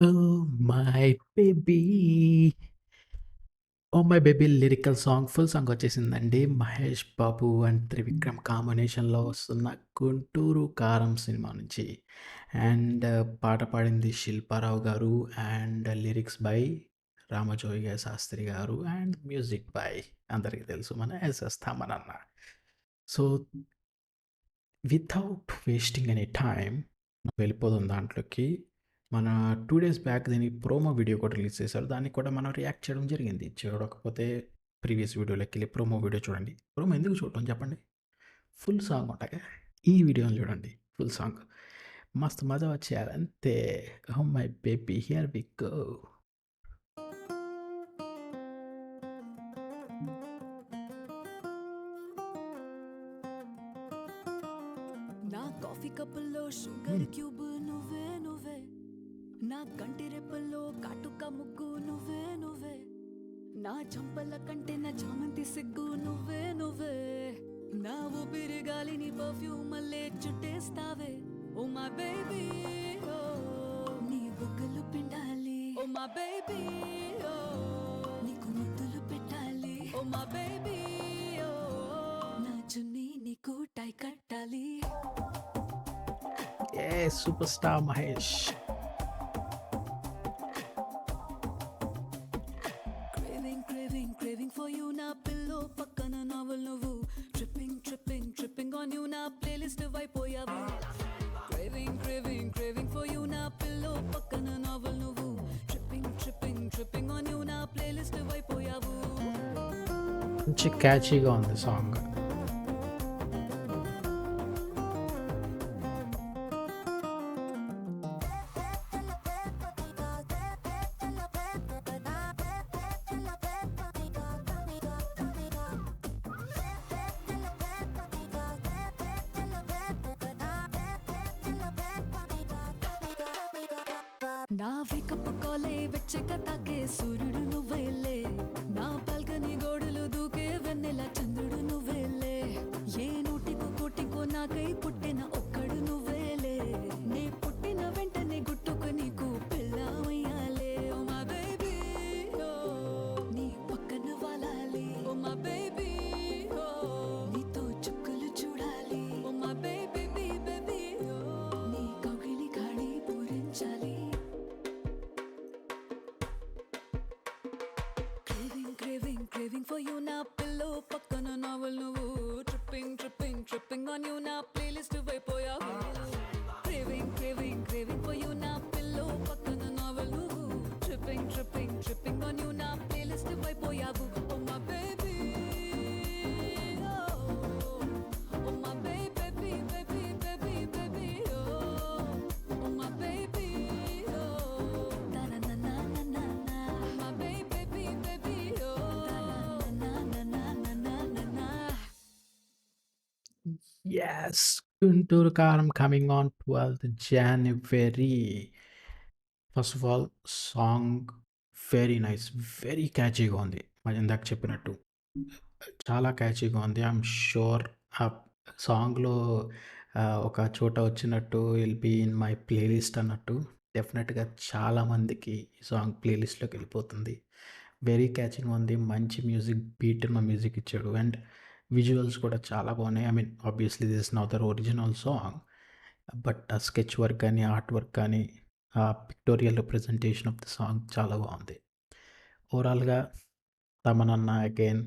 Oh my baby. Oh my baby lyrical song full song వచ్చేసిందండి. మహేష్ బాబు and Trivikram కాంబినేషన్‌లో వస్తున్న 'గుంటూరు కారం' సినిమా నుంచి. అండ్ పాట పాడింది శిల్పారావు గారు and lyrics by Ramajogayya Sastry గారు అండ్ మ్యూజిక్ బై అందరికీ తెలుసు మన ఎస్ఎస్ తమనన్న. So, without wasting any time వెళ్ళిపోదాం దాంట్లోకి. మన 2 డేస్ బ్యాక్ దీని ప్రోమో వీడియో కూడా రిలీజ్ చేశారు. దానికి కూడా మనం రియాక్ట్ చేయడం జరిగింది. చూడకపోతే ప్రీవియస్ వీడియోలోకెళ్ళి ప్రోమో వీడియో చూడండి. ప్రోమో ఎందుకు చూడటం చెప్పండి? ఫుల్ సాంగ్ ఉంటాగా. ఈ వీడియోని చూడండి ఫుల్ సాంగ్. మస్తు మజా వచ్చేయాలి అంతే. Oh my baby here we go. నా కాఫీ కప్పుల్లో షుగర్ క్యూబ్ నువ్వే నువ్వే, నా కంటి రెప్పల్లో కాటుక ముగ్గు నువ్వే నువ్వే, నా చంపల కంటే నా చామంతి సిగ్గు నువ్వే నువ్వే, నా ఊపిరి గాలిని పర్ఫ్యూమ్ మల్లే చుట్టేస్తావే. ఓ మై బేబీ ఓ, నీ బుగ్గలు పిండాలి. ఓ మై బేబీ ఓ, నీకు ముద్దులు పెట్టాలి. ఓ మై బేబీ ఓ, నా చున్నీ నీకు టై కట్టాలి. ఏ super star Mahesh. Craving for you నా పిల్లో పక్కన నావల్ నువ్వు, tripping on you నా ప్లేలిస్ట్ అయిపోయావు. Craving for you నా పిల్లో పక్కన నావల్ నువ్వు, tripping on you నా ప్లేలిస్ట్ అయిపోయావు. మంచి క్యాచీగా ఉంది సాంగ్. నా వేకప్ కాలే వెచ్చక తాకే సూర్యుడు నువ్వేలే, నా బాల్కనీ గోడలు దూకే వెన్నెల చంద్రుడు నువ్వేలే, ఏ నూటికో కోటికో నాకై పుట్టిన ఒక్కడు నువ్వేలే, నే పుట్టిన వెంటనే గుట్టుకు నీకు పిల్లమయ్యాలే. ఓ మై బేబీ ఓ, నీ పక్కన వాలాలి. ఓ మై బేబీ ఓ, నీతో చుక్కలు చూడాలి. ఓ మై బేబీ బేబీ ఓ, నీ కౌగిలి గాడి పూరించాలి. Craving for you నా పిల్లో పక్కన నావల్ నువ్వు, tripping on you నా ప్లేలిస్ట్ అయిపోయావు. Craving for you నా పిల్లో పక్కన నావల్ నువ్వు, tripping on you నా ప్లేలిస్ట్ అయిపోయావు. Oh my baby oh my baby oh my baby oh na na na na na na my baby oh na na na na na na na. Yes, Guntur Kaaram coming on 12th January. First of all song very nice. Very క్యాచీగా ఉంది. మరి ఇందాక చెప్పినట్టు చాలా క్యాచీగా ఉంది. I'm sure ఆ సాంగ్‌లో ఒక చోట వచ్చినట్టు will be in my playlist అన్నట్టు డెఫినెట్‌గా చాలామందికి ఈ సాంగ్ ప్లేలిస్ట్‌లోకి వెళ్ళిపోతుంది. వెరీ క్యాచింగ్‌గా ఉంది. మంచి మ్యూజిక్ బీట్ ఉన్న మ్యూజిక్ ఇచ్చాడు. అండ్ విజువల్స్ కూడా చాలా బాగున్నాయి. I mean obviously this is not the original song. But ఆ స్కెచ్ వర్క్ కానీ, ఆర్ట్ వర్క్ కానీ, ఆ pictorial representation of the song చాలా బాగుంది. ఓవరాల్‌గా తమనన్న again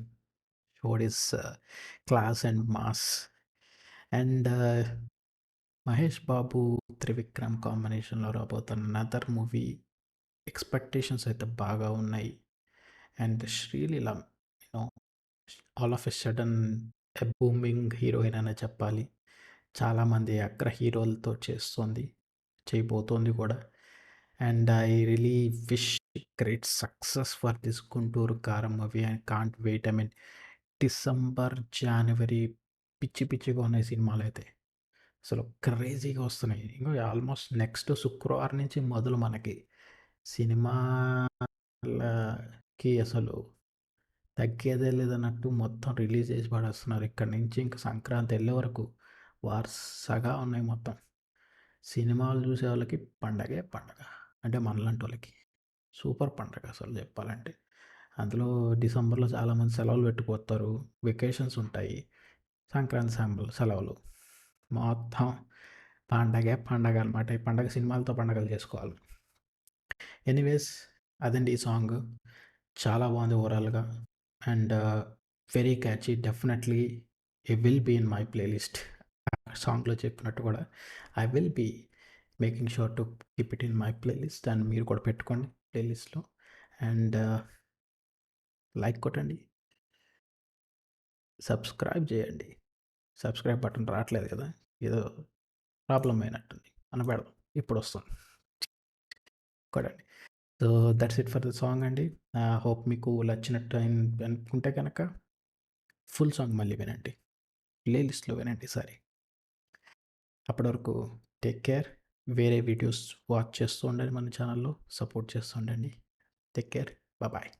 showed his class and mass. And Mahesh Babu, Trivikram కాంబినేషన్‌లో రాబోతున్న అనదర్ మూవీ ఎక్స్‌పెక్టేషన్స్ అయితే బాగా ఉన్నాయి. And Sreeleela no all of a sudden a booming heroine అనే చెప్పాలి. చాలామంది అగ్ర హీరోలతో చేస్తుంది. చేయబోతోంది కూడా. And I really wish great success for this 'Guntur Kaaram' movie. I can't wait. I mean December, జనవరి పిచ్చి పిచ్చిగా ఉన్నాయి సినిమాలైతే. అసలు క్రేజీగా వస్తున్నాయి. ఇంగో ఆల్మోస్ట్ నెక్స్ట్ శుక్రవారం నుంచి మొదలు మనకి సినిమాలకి అసలు తగ్గేదే లేదన్నట్టు మొత్తం రిలీజ్ చేసి పడేస్తున్నారు. ఇక్కడి నుంచి ఇంక సంక్రాంతి ఎళ్ళే వరకు వరుసగా ఉన్నాయి మొత్తం. సినిమాలు చూసే వాళ్ళకి పండగే పండగ. అంటే మనలాంటోళ్ళకి. సూపర్ పండగ అసలు జెప్పాలంటే. అందులో డిసెంబర్‌లో చాలామంది సెలవులు పెట్టుకుపోతారు. వెకేషన్స్ ఉంటాయి. సంక్రాంతి సెలవులు. మొత్తం పండగే పండగ అనమాట. ఈ పండగ సినిమాలతో పండగలు చేసుకోవాలి. ఎనీవేస్ అదండి ఈ సాంగ్. చాలా బాగుంది ఓవరాల్‌గా. And very catchy. Definitely it will be in my playlist. సాంగ్‌లో చెప్పినట్టు కూడా I will be making sure to keep it in my playlist. And మీరు కూడా పెట్టుకోండి ప్లేలిస్ట్‌లో. అండ్ లైక్ కొట్టండి. సబ్స్క్రైబ్ చేయండి. సబ్స్క్రైబ్ బటన్ రావట్లేదు కదా! ఏదో ప్రాబ్లమ్ అయినట్టుంది. అనబెడదాం. ఇప్పుడొస్తుంది. కొట్టండి. So, that's it for the song అండి. హోప్ మీకు నచ్చినట్టు అనుకుంటే గనక ఫుల్ సాంగ్ మళ్ళీ వినండి. ప్లేలిస్ట్‌లో వినండి ఈసారి. అప్పటి వరకు టేక్ కేర్. వేరే వీడియోస్ వాచ్ చేస్తూ ఉండండి మన ఛానల్‌లో. సపోర్ట్ చేస్తూ ఉండండి. Take care. బాయ్.